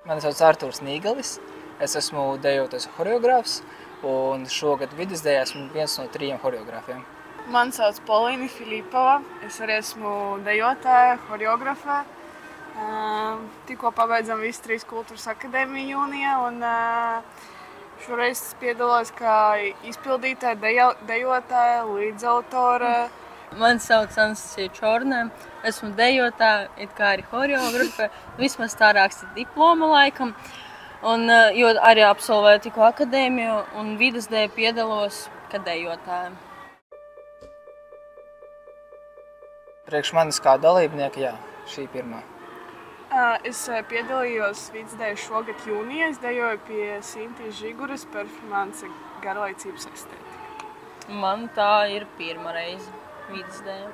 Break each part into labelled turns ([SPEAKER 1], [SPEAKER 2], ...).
[SPEAKER 1] Mani sauc Artūrs Nīgalis, es esmu dejotais horeogrāfs, un šogad vidusdejā esmu viens no 3 horeogrāfiem.
[SPEAKER 2] Mani sauc Polīna Filipova, es arī esmu dejotāja, horeogrāfē. Tikko pabeidzam visu 3 kultūras akadēmiju jūnijā, un šoreiz piedalos kā izpildītāja, dejotāja, līdzautore.
[SPEAKER 3] Mani sauc Anastasija Čorne, esmu dejotāja, it kā arī horeogrāfe, vismaz tā raksta diploma laikam. Un, jo arī absolvēju tikko akadēmiju un vidusdeju piedalos kā dejotāja.
[SPEAKER 1] Priekš manis kā dalībnieka, jā, šī pirmā.
[SPEAKER 2] Es piedalījos vidusdeju šogad jūnijā, es dejoju pie Sintīs Žiguras performanse garlaicības estētika.
[SPEAKER 3] Man tā ir pirmā reize vidusdeja.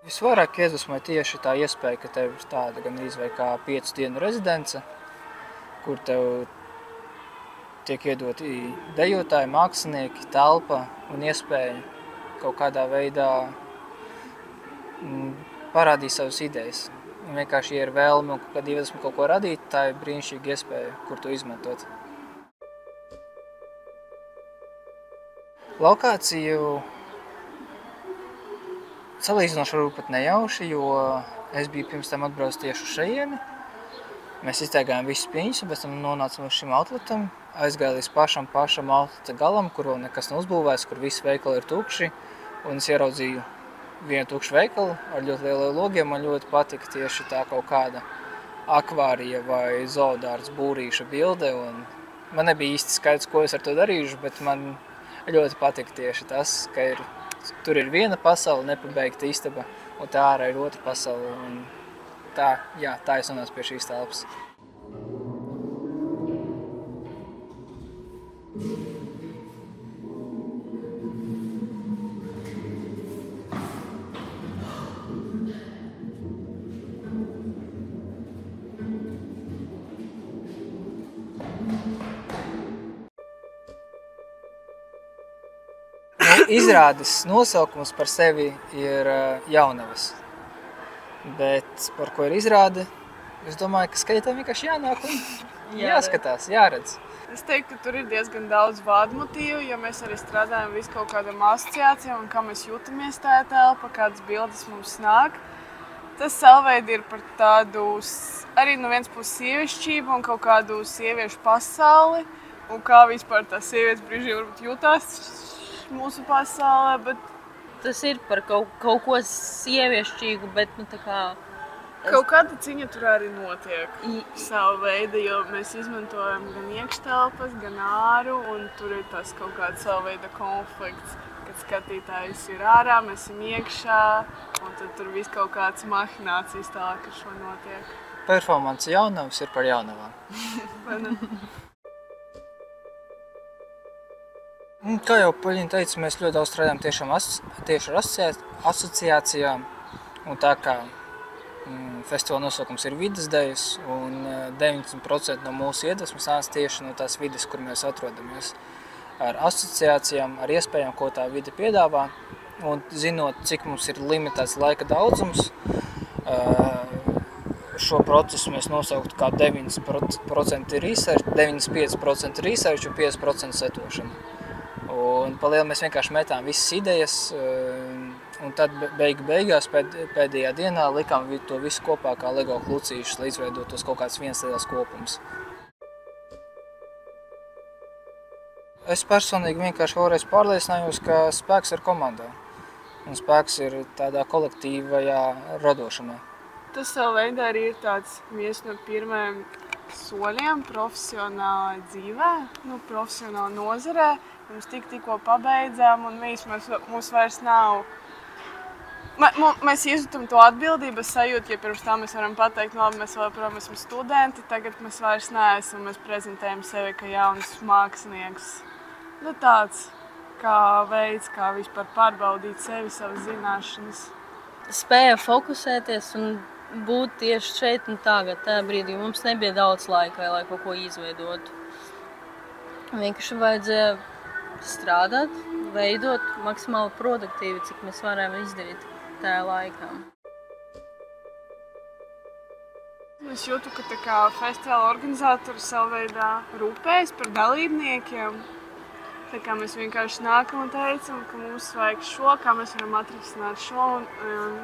[SPEAKER 1] Visvairāk iedvesmoja tieši tā iespēja, ka tev ir tāda gandrīz vai kā 5 dienu rezidence, kur tev tiek iedoti dejotāji, mākslinieki, telpa un iespēja kaut kādā veidā parādīt savas idejas. Un vienkārši, ja ir vēlme un kad iedvesmo kaut ko radīt, tā ir brīnišķīga iespēja, kur to izmantot. Lokāciju salīdzinoši varbūt pat nejauši, jo es biju pirms tam atbraucis tieši uz šejieni. Mēs iztaigājām visus pieņus un pēc tam nonācām uz šim outletam. Aizgāju līdz pašam outleta galam, kur vēl nekas nav uzbūvēts, kur visi veikali ir tukši. Un es ieraudzīju vienu tukšu veikalu ar ļoti lieliem logiem. Man ļoti patika tieši tā kaut kāda akvārija vai zoodārts būrīša bilde. Un man nebija īsti skaidrs, ko es ar to darīšu, bet man ļoti patika tieši tas, ka tur ir viena pasaule, nepabeigta istaba, un tā ārā ir otra pasaule. Un tā es nonācu pie šīs telpas. Izrādes nosaukums par sevi ir Jaunavas, bet par ko ir izrāde, es domāju, ka skatītājiem vienkārši jānāk un jāskatās, jāredz.
[SPEAKER 2] Es teiktu, ka tur ir diezgan daudz vārdmotīvu, jo mēs arī strādājam visu kaut kādām asociācijām un kā mēs jūtamies tajā telpā, kādas bildes mums nāk. Tas savveidi ir par tādu arī no vienas puses sievišķību un kaut kādu sieviešu pasauli un kā vispār tās sievietes brīžī varbūt jūtās mūsu pasaulē, bet
[SPEAKER 3] tas ir par kaut ko sieviešķīgu, bet tā kā
[SPEAKER 2] kaut kāda ciņa tur arī notiek savu veidu, jo mēs izmantojam gan iekštelpas, gan āru, un tur ir tas kaut kāds savu veidu konflikts, kad skatītājs ir ārā, mēs esam iekšā, un tad tur viss kaut kāds mahinācijas tālāk ar šo notiek.
[SPEAKER 1] Performance Jaunavas ir par jaunavām. Kā jau Paļina teica, mēs ļoti daudz strādājam tieši ar asociācijām, un tā kā festivāla nosaukums ir vidusdejas, un 90% no mūsu iedvesmas nāca tieši no tās vides, kur mēs atrodamies. Ar asociācijām, ar iespējām, ko tā vide piedāvā, un zinot, cik mums ir limitēts laika daudzums, šo procesu mēs nosauktu kā 90% research, 95% research un 5% setošana. Un palielu mēs vienkārši metām visas idejas, un tad beigās pēdējā dienā likām to visu kopā kā Lego klucīšus, lai izveidotos kaut kāds viens liels kopums. Es personīgi vienkārši vēlreiz pārliecinājos, ka spēks ir komandā, un spēks ir tādā kolektīvajā radošumā.
[SPEAKER 2] Tas savā veidā arī ir tāds viens no pirmajiem soļiem profesionālai dzīvē, profesionāla nozarē. Mums tikko pabeidzām, un mums vairs nav. Mēs izjūtam to atbildības sajūtu, ja pirms tam mēs varam pateikt, labi, mēs joprojām esam studenti, tagad mēs vairs neesam, mēs prezentējam sevi kā jaunus māksliniekus. Tāds kā veids, kā vispār pārbaudīt sevi, savas zināšanas.
[SPEAKER 3] Spēja fokusēties un būt tieši šeit un tagad, tajā brīdī. Mums nebija daudz laika, lai kaut ko izveidotu. Vienkārši vajadzēja strādāt, veidot maksimāli produktīvi, cik mēs varējām izdarīt tajā laikā.
[SPEAKER 2] Es jūtu, ka tā kā festivāla organizatori savā veidā rūpējas par dalībniekiem. Tā kā mēs vienkārši nākam un teicam, ka mums vajag šo, kā mēs varam atrisināt šo. Un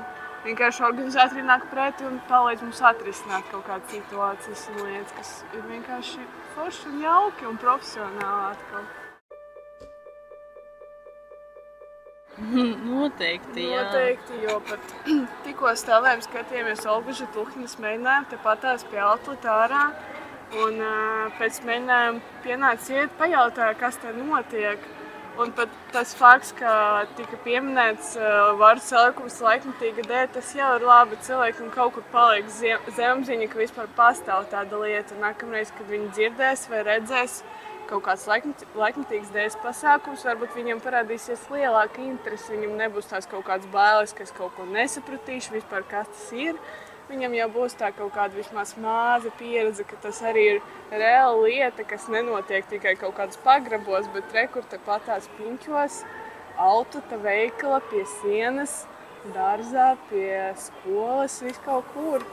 [SPEAKER 2] vienkārši organizatori nāk pretī un palīdz mums atrisināt kaut kādas situācijas un lietas, kas ir vienkārši forši un jauki un profesionāli atkal.
[SPEAKER 3] Noteikti, jā.
[SPEAKER 2] Noteikti, jo pat tikko stāvējām skatījāmies Olguža Tuhņas mēģinājumu tepatās pie outleta ārā. Un pēc mēģinājuma pienāca iet, pajautāja, kas te notiek. Un pat tas fakts, ka tika pieminēts vārdu salikums laikmetīga dēļ, tas jau ir labi. Cilvēkam kaut kur paliek zemapziņa, ka vispār pastāv tāda lieta. Nākamreiz, kad viņi dzirdēs vai redzēs kaut kāds laikmetīgs dēļas pasākums, varbūt viņam parādīsies lielāka interese, viņam nebūs tās kaut kādas bailes, ka es kaut ko nesapratīšu, vispār kas tas ir. Viņam jau būs tā kaut kāda vismaz māza pieredze, ka tas arī ir reāla lieta, kas nenotiek tikai kaut kādas pagrabos, bet rekur tepatās Piņķos, Outluta veikala pie sienas, dārzā, pie skolas, viss kaut kur.